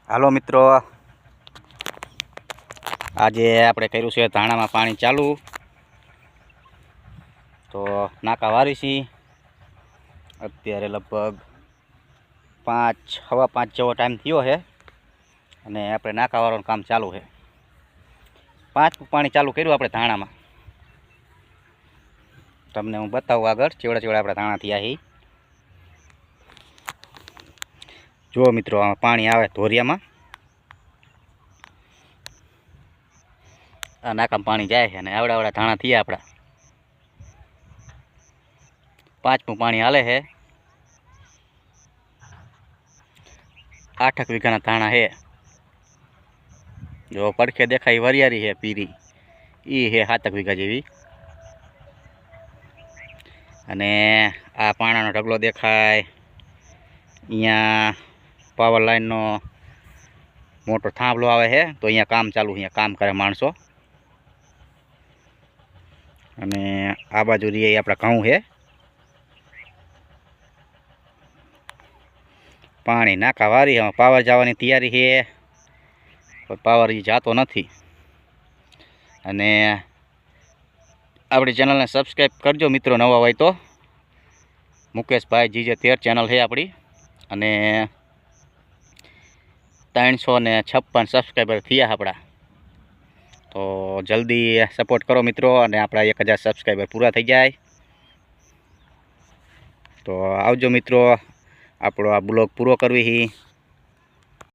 હાલો મિત્રો, આજે આપણે કર્યું છે ધાણામાં પાણી ચાલુ. તો નાકા વારી છી. અત્યારે લગભગ 5 સવા 5 જેવો ટાઈમ થયો છે અને આપણે નાકા વાળવાનું કામ ચાલુ છે. 5 પાણી ચાલુ કર્યું આપણે ધાણામાં. તમને હું બતાવું આગળ ચેવડા ચેવડા આપણે ધાણા થયા છે. જુઓ મિત્રો, આમાં પાણી આવે ધોરિયામાં. આ નાકામાં પાણી જાય છે અને આવડા આવડા ધાણા થયા આપણા. 5મું પાણી હાલે છે. 8 વીઘાના ધાણા છે. જો પડખે દેખાય વરિયારી છે પીરી, એ છે 7 વીઘા જેવી. અને આ પાણાનો ઢગલો દેખાય. અહીંયા પાવર લાઈનનો મોટો થાંભલો આવે છે, તો અહીંયા કામ ચાલુ, અહીંયા કામ કરે માણસો. અને આ બાજુ રીએ આપણા ઘઉં છે. પાણી નાકા વારી, હવે પાવર જવાની તૈયારી છે, પણ પાવર એ જાતો નથી. અને આપણી ચેનલને સબસ્ક્રાઈબ કરજો મિત્રો, નવા હોય તો. મુકેશભાઈ GJ13 ચેનલ છે આપણી, અને 356 સબસ્ક્રાઈબર થયા આપણા. તો જલ્દી સપોર્ટ કરો મિત્રો, અને આપણા 1000 સબસ્ક્રાઈબર પૂરા થઈ જાય. તો આવજો મિત્રો, આપણો આ બ્લોગ પૂરો કરવી.